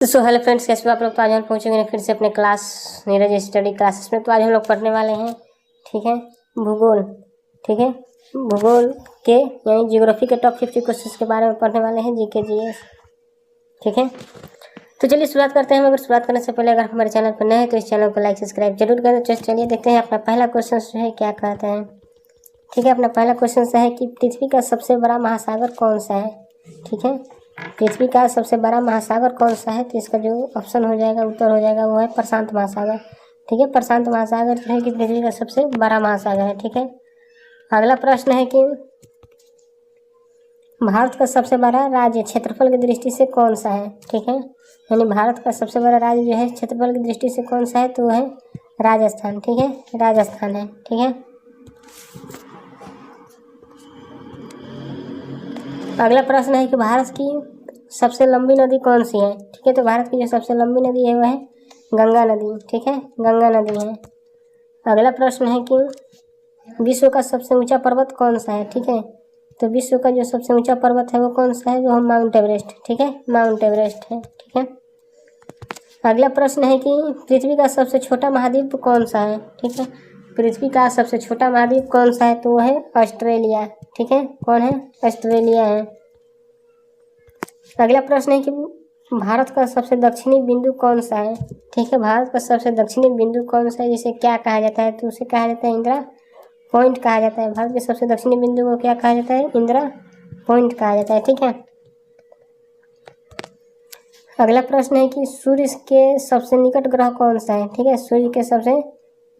तो hello friends, कैसे हो आप लोग। तो आज हम पहुँचेंगे फिर से अपने क्लास नीरज स्टडी क्लासेस में। तो आज हम लोग पढ़ने वाले हैं, ठीक है, भूगोल। ठीक है, भूगोल के यानी ज्योग्राफी के टॉप 50 क्वेश्चंस के बारे में पढ़ने वाले हैं, जीके जीएस। ठीक है, तो चलिए शुरुआत करते हैं। मगर शुरुआत करने से पहले अगर हमारे चैनल पर नए हैं तो इस चैनल को लाइक सब्सक्राइब जरूर करें। तो चलिए देखते हैं अपना पहला क्वेश्चन जो है क्या कहता है। ठीक है, अपना पहला क्वेश्चन है कि पृथ्वी का सबसे बड़ा महासागर कौन सा है। ठीक है, पृथ्वी का सबसे बड़ा महासागर कौन सा है। तो इसका जो ऑप्शन हो जाएगा, उत्तर हो जाएगा, वो है प्रशांत महासागर। ठीक है, प्रशांत महासागर जो है कि पृथ्वी का सबसे बड़ा महासागर है। ठीक है, अगला प्रश्न है कि भारत का सबसे बड़ा राज्य क्षेत्रफल की दृष्टि से कौन सा है। ठीक है, यानी भारत का सबसे बड़ा राज्य जो है क्षेत्रफल की दृष्टि से कौन सा है, तो वो है राजस्थान। ठीक है, राजस्थान है। ठीक है, अगला प्रश्न है कि भारत की सबसे लंबी नदी कौन सी है। ठीक है, तो भारत की जो सबसे लंबी नदी है वो है गंगा नदी। ठीक है, गंगा नदी है। अगला प्रश्न है कि विश्व का सबसे ऊंचा पर्वत कौन सा है। ठीक है, तो विश्व का जो सबसे ऊंचा पर्वत है वो कौन सा है, वो है माउंट एवरेस्ट। ठीक है, माउंट एवरेस्ट है। ठीक है, अगला प्रश्न है कि पृथ्वी का सबसे छोटा महाद्वीप कौन सा है। ठीक है, पृथ्वी का सबसे छोटा महाद्वीप कौन सा है, तो वो है ऑस्ट्रेलिया। ठीक है, कौन है, ऑस्ट्रेलिया है। अगला प्रश्न है कि भारत का सबसे दक्षिणी बिंदु कौन सा है। ठीक है, भारत का सबसे दक्षिणी बिंदु कौन सा है, जिसे क्या कहा जाता है, तो उसे कहा जाता है इंदिरा पॉइंट कहा जाता है। भारत के सबसे दक्षिणी बिंदु को क्या कहा जाता है, इंदिरा पॉइंट कहा जाता है। ठीक है, अगला प्रश्न है कि सूर्य के सबसे निकट ग्रह कौन सा है। ठीक है, सूर्य के सबसे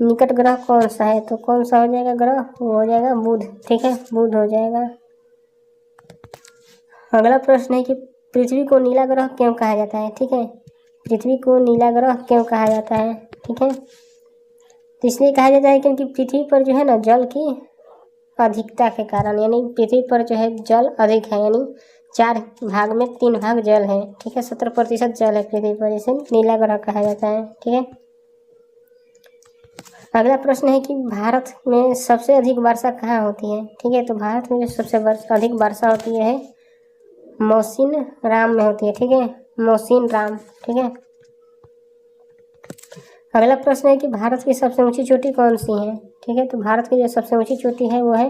निकट ग्रह कौन सा है, तो कौन सा हो जाएगा ग्रह, वो हो जाएगा बुध। ठीक है, बुध हो जाएगा। अगला प्रश्न है कि पृथ्वी को नीला ग्रह क्यों कहा जाता है। ठीक है, पृथ्वी को नीला ग्रह क्यों कहा जाता है। ठीक है, तो इसलिए कहा जाता है क्योंकि पृथ्वी पर जो है ना जल की अधिकता के कारण, यानी पृथ्वी पर जो है जल अधिक है, यानी 4 भाग में 3 भाग जल है। ठीक है, 70% जल है पृथ्वी पर, इसे नीला ग्रह कहा जाता है। ठीक है, अगला प्रश्न है कि भारत में सबसे अधिक वर्षा कहाँ होती है। ठीक है, तो भारत में जो सबसे अधिक वर्षा होती है मौसिन राम में होती है। ठीक है, मौसिन राम। ठीक है, अगला प्रश्न है कि भारत की सबसे ऊंची चोटी कौन सी है। ठीक है, तो भारत की जो सबसे ऊंची चोटी है वो है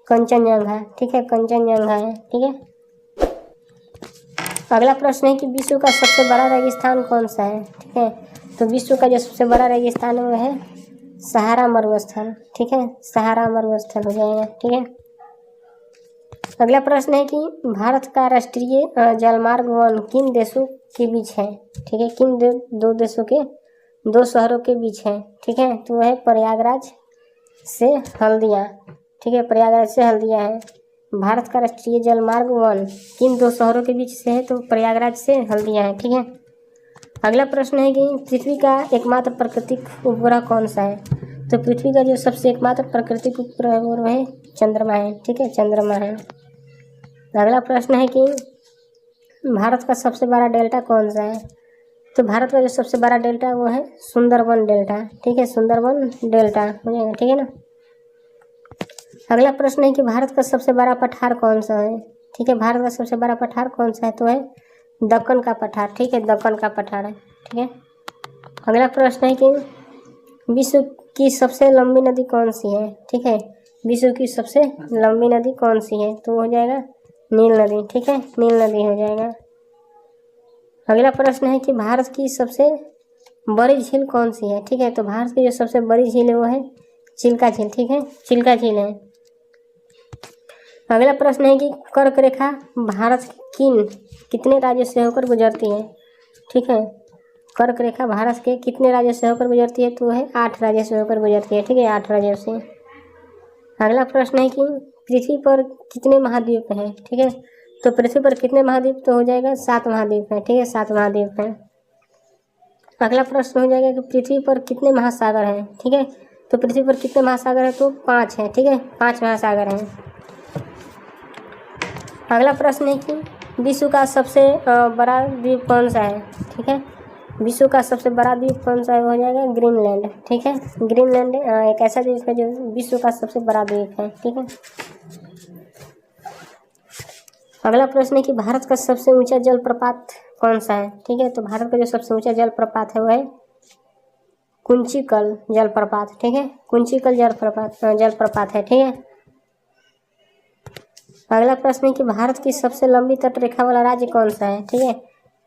कंचनजंगा। ठीक है, कंचनजंगा है। ठीक है, अगला प्रश्न है कि विश्व का सबसे बड़ा रेगिस्तान कौन सा है। ठीक है, तो विश्व का जो सबसे बड़ा रेगिस्तान है वो है सहारा मरुस्थल। ठीक है, सहारा मरुस्थल हो जाएगा। ठीक है, अगला प्रश्न है कि भारत का राष्ट्रीय जलमार्ग वन किन देशों के बीच है। ठीक है, किन दो देशों के 2 शहरों के बीच है। ठीक है, तो वह है प्रयागराज से हल्दिया। ठीक है, प्रयागराज से हल्दिया है। भारत का राष्ट्रीय जलमार्ग वन किन 2 शहरों के बीच से है, तो प्रयागराज से हल्दिया है। ठीक है, अगला प्रश्न है कि पृथ्वी का एकमात्र प्राकृतिक उपग्रह कौन सा है। तो पृथ्वी का जो सबसे एकमात्र प्राकृतिक उपग्रह है वो है चंद्रमा है। ठीक है, चंद्रमा है। अगला प्रश्न है कि भारत का सबसे बड़ा डेल्टा कौन सा है। तो भारत का जो सबसे बड़ा डेल्टा है वो है सुंदरबन डेल्टा। ठीक है, सुंदरबन डेल्टा हो जाएगा। ठीक है ना, अगला प्रश्न है कि भारत का सबसे बड़ा पठार कौन सा है। ठीक है, भारत का सबसे बड़ा पठार कौन सा है, तो है दक्कन का पठार। ठीक है, दक्कन का पठार है। ठीक है, अगला प्रश्न है कि विश्व की सबसे लंबी नदी कौन सी है। ठीक है, विश्व की सबसे लंबी नदी कौन सी है, तो हो जाएगा नील नदी। ठीक है, नील नदी हो जाएगा। अगला प्रश्न है कि भारत की सबसे बड़ी झील कौन सी है। ठीक है, तो भारत की जो सबसे बड़ी झील है वो है चिल्का झील। ठीक है, चिल्का झील है। अगला प्रश्न है कि कर्क रेखा भारत कितने राज्यों से होकर गुजरती है। ठीक है, कर्क रेखा भारत के कितने राज्यों से होकर गुजरती है, तो वो है 8 राज्यों से होकर गुजरती है। ठीक है, 8 राज्यों से। अगला प्रश्न है कि पृथ्वी पर कितने महाद्वीप हैं। ठीक है, तो पृथ्वी पर कितने महाद्वीप, तो हो जाएगा 7 महाद्वीप है। ठीक है, 7 महाद्वीप है। अगला प्रश्न हो जाएगा कि पृथ्वी पर कितने महासागर हैं। ठीक है, तो पृथ्वी पर कितने महासागर हैं, तो 5 है। ठीक है, 5 महासागर हैं। अगला प्रश्न है कि विश्व का सबसे बड़ा द्वीप कौन सा है। ठीक है, विश्व का सबसे बड़ा द्वीप कौन सा है, हो जाएगा ग्रीनलैंड। ठीक है, ग्रीनलैंड एक ऐसा द्वीप है जो विश्व का सबसे बड़ा द्वीप है। ठीक है, अगला प्रश्न है कि भारत का सबसे ऊंचा जलप्रपात कौन सा है? ठीक है, तो भारत का जो सबसे ऊंचा जलप्रपात है वो है कुंचिकल जलप्रपात। ठीक है, कुंचिकल जलप्रपात है। ठीक है, अगला प्रश्न है कि भारत की सबसे लंबी तट रेखा वाला राज्य कौन सा है? ठीक है,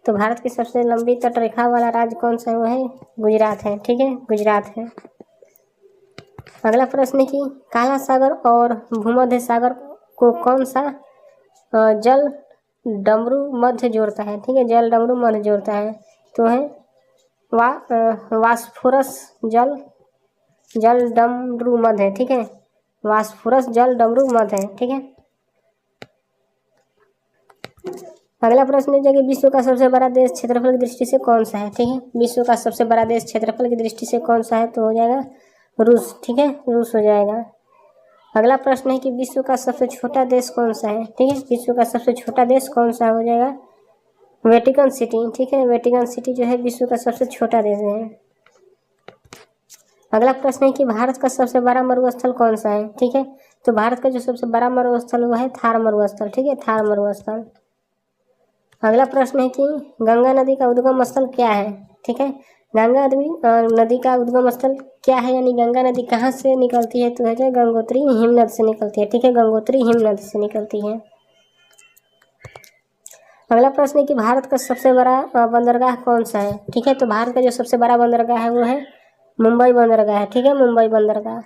तो भारत की सबसे लंबी तट रेखा वाला राज्य कौन सा है? वो है गुजरात है। ठीक है, गुजरात है। अगला प्रश्न है कि काला सागर और भूमध्य सागर को कौन सा जल डमरू मध्य जोड़ता है? ठीक है, जल डमरू मध्य जोड़ता है तो है वास्फोरस जल डमरू मध्य है। ठीक है, वास्फोरस जल डमरू मध्य है। ठीक है, अगला प्रश्न है कि विश्व का सबसे बड़ा देश क्षेत्रफल की दृष्टि से कौन सा है? ठीक है, विश्व का सबसे बड़ा देश क्षेत्रफल की दृष्टि से कौन सा है? तो हो जाएगा रूस। ठीक है, रूस हो जाएगा। अगला प्रश्न है कि विश्व का सबसे छोटा देश कौन सा है? ठीक है, विश्व का सबसे छोटा देश कौन सा हो जाएगा? Vatican city. ठीक है, वेटिकन सिटी जो है विश्व का सबसे छोटा देश है। अगला प्रश्न है कि भारत का सबसे बड़ा मरुस्थल कौन सा है? ठीक है, तो भारत का जो सबसे बड़ा मरुस्थल वो है थार मरुस्थल। ठीक है, थार मरुस्थल। अगला प्रश्न है कि गंगा नदी का उद्गम स्थल क्या है? ठीक है, गंगा नदी का उद्गम स्थल क्या है, यानी गंगा नदी कहाँ से निकलती है? तो है गंगोत्री हिमनद से निकलती है। ठीक है, गंगोत्री हिमनद से निकलती है। अगला प्रश्न है कि भारत का सबसे बड़ा बंदरगाह कौन सा है? ठीक है, तो भारत का जो सबसे बड़ा बंदरगाह है वो है मुंबई बंदरगाह है। ठीक है, मुंबई बंदरगाह।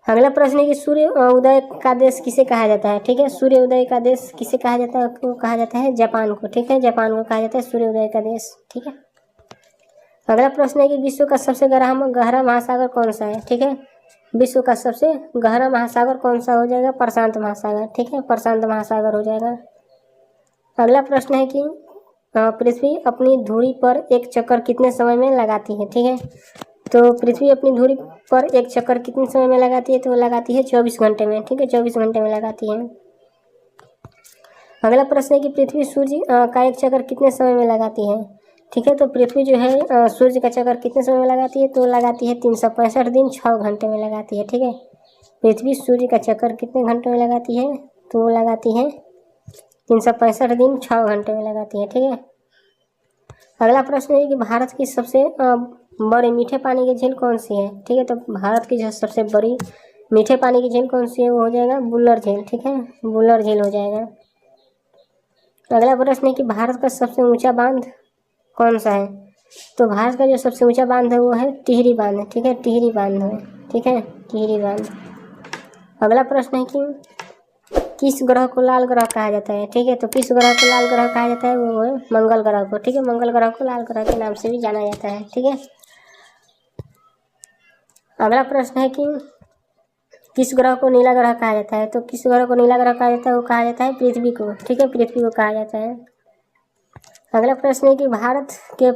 अगला प्रश्न है कि सूर्य उदय का देश किसे कहा जाता है? ठीक है, सूर्य उदय का देश किसे कहा जाता है? को कहा जाता है जापान को। ठीक है, जापान को कहा जाता है सूर्य उदय का देश। ठीक है, अगला प्रश्न है कि विश्व का सबसे गहरा महासागर कौन सा है? ठीक है, विश्व का सबसे गहरा महासागर कौन सा हो जाएगा? प्रशांत महासागर। ठीक है, प्रशांत महासागर हो जाएगा। अगला प्रश्न है कि पृथ्वी अपनी धुरी पर एक चक्कर कितने समय में लगाती है? ठीक है, तो पृथ्वी अपनी धुरी पर एक चक्कर कितने समय में लगाती है? तो वो लगाती है 24 घंटे में। ठीक है, 24 घंटे में लगाती है। अगला प्रश्न है कि पृथ्वी सूर्य का एक चक्कर कितने समय में लगाती है? ठीक है, तो पृथ्वी जो है सूर्य का चक्कर कितने समय में लगाती है? तो लगाती है 365 दिन 6 घंटे में लगाती है। ठीक है, पृथ्वी सूर्य का चक्कर कितने घंटे में लगाती है? तो वो लगाती है 365 दिन 6 घंटे में लगाती है। ठीक है, अगला प्रश्न है कि भारत की सबसे बड़ी मीठे पानी की झील कौन सी है? ठीक है, तो भारत की जो सबसे बड़ी मीठे पानी की झील कौन सी है? वो हो जाएगा बुल्लर झील। ठीक है, बुल्लर झील हो जाएगा। अगला प्रश्न है कि भारत का सबसे ऊंचा बांध कौन सा है? तो भारत का जो सबसे ऊंचा बांध है वो है टिहरी बांध। ठीक है, टिहरी बांध है। ठीक है, टिहरी बांध। अगला प्रश्न है कि किस ग्रह को लाल ग्रह कहा जाता है? ठीक है, तो किस ग्रह को लाल ग्रह कहा जाता है? वो है मंगल ग्रह को। ठीक है, मंगल ग्रह को लाल ग्रह के नाम से भी जाना जाता है। ठीक है, अगला प्रश्न है कि किस ग्रह को नीला ग्रह कहा जाता है? तो किस ग्रह को नीला ग्रह कहा जाता है? वो कहा जाता है पृथ्वी को। ठीक है, पृथ्वी को कहा जाता है। अगला प्रश्न है कि भारत के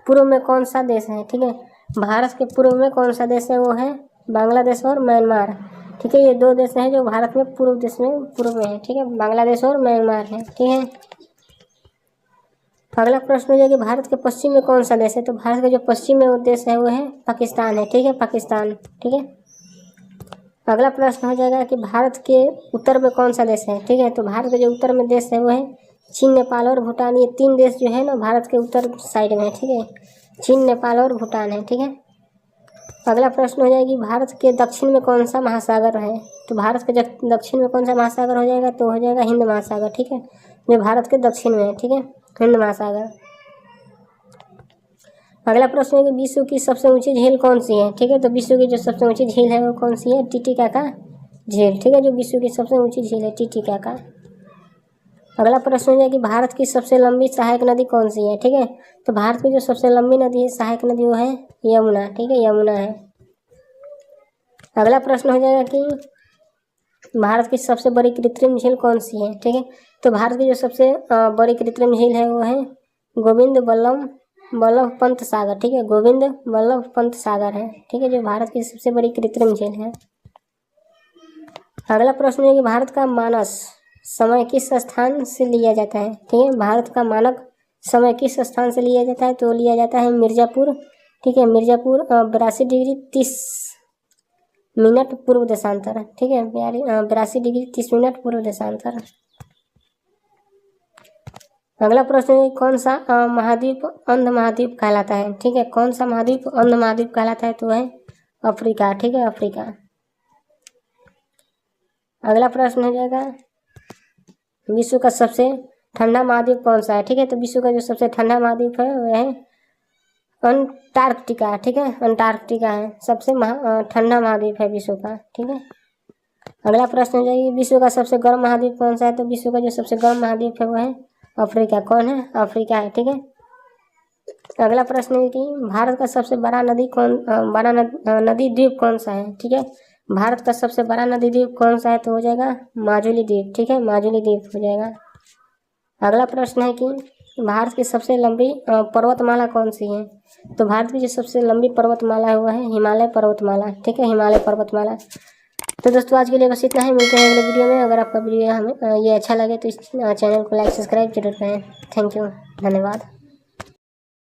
पूर्व में कौन सा देश है? ठीक है, भारत के पूर्व में कौन सा देश है? वो है बांग्लादेश और म्यांमार। ठीक है, ये दो देश हैं जो भारत में पूर्व में है। ठीक है, बांग्लादेश और म्यांमार है। ठीक है, अगला प्रश्न है कि भारत के पश्चिम में कौन सा देश है? तो भारत का जो पश्चिम में वो देश है वो है पाकिस्तान है। ठीक है, पाकिस्तान। ठीक है, अगला प्रश्न हो जाएगा कि भारत के उत्तर में कौन सा देश है? ठीक है, तो भारत का जो उत्तर में देश है वो है चीन, नेपाल और भूटान। ये 3 देश जो है ना भारत के उत्तर साइड में है। ठीक है, चीन, नेपाल और भूटान है। ठीक है, अगला प्रश्न हो जाएगी भारत के दक्षिण में कौन सा महासागर है? तो भारत के दक्षिण में कौन सा महासागर हो जाएगा? तो हो जाएगा हिंद महासागर। ठीक है, जो भारत के दक्षिण में है। ठीक है, हिंद महासागर। अगला प्रश्न है कि विश्व की सबसे ऊंची झील कौन सी है? ठीक है, तो विश्व की जो सबसे ऊंची झील है वो कौन सी है? टिटिकाका झील। ठीक है, जो विश्व की सबसे ऊंची झील है टिटिकाका। अगला प्रश्न है कि भारत की सबसे लंबी सहायक नदी कौन सी है? ठीक है, तो भारत की जो सबसे लंबी नदी है सहायक नदी वो है यमुना। ठीक है, यमुना है। अगला प्रश्न हो जाएगा कि भारत की सबसे बड़ी कृत्रिम झील कौन सी है? ठीक है, तो भारत की जो सबसे बड़ी कृत्रिम झील है वो है गोविंद वल्लभ पंत सागर। ठीक है, गोविंद वल्लभ पंत सागर है। ठीक है, जो भारत की सबसे बड़ी कृत्रिम झील है। अगला प्रश्न है कि भारत का मानक समय किस स्थान से लिया जाता है? ठीक है, भारत का मानक समय किस स्थान से लिया जाता है? तो लिया जाता है मिर्जापुर। ठीक है, मिर्जापुर 82 डिग्री 30 मिनट पूर्व देशांतर। ठीक है, 82 डिग्री 30 मिनट पूर्व देशांतर। अगला प्रश्न है कौन सा महाद्वीप अंध महाद्वीप कहलाता है। ठीक है, कौन सा महाद्वीप अंध महाद्वीप कहलाता है तो है अफ्रीका। ठीक है, अफ्रीका। अगला प्रश्न हो जाएगा विश्व का सबसे ठंडा महाद्वीप कौन सा है। ठीक है, तो विश्व का जो सबसे ठंडा महाद्वीप है वह है अंटार्कटिका। ठीक है, अंटार्कटिका है सबसे ठंडा महाद्वीप है विश्व का। ठीक है। अगला प्रश्न हो जाएगी विश्व का सबसे गर्म महाद्वीप कौन सा है, तो विश्व का जो सबसे गर्म महाद्वीप है वह है अफ्रीका। कौन है? अफ्रीका है। ठीक है। अगला प्रश्न है कि भारत का सबसे बड़ा नदी द्वीप कौन सा है। ठीक है, भारत का सबसे बड़ा नदी द्वीप कौन सा है तो हो जाएगा माजुली द्वीप। ठीक है, माजुली द्वीप हो जाएगा। अगला प्रश्न है कि भारत की सबसे लंबी पर्वतमाला कौन सी है, तो भारत की जो सबसे लंबी पर्वतमाला है वह है हिमालय पर्वतमाला। ठीक है, हिमालय पर्वतमाला। तो दोस्तों आज के लिए बस इतना ही, मिलते हैं अगले वीडियो में। अगर आपका वीडियो हमें ये अच्छा लगे तो इस चैनल को लाइक सब्सक्राइब जरूर करें। थैंक यू, धन्यवाद।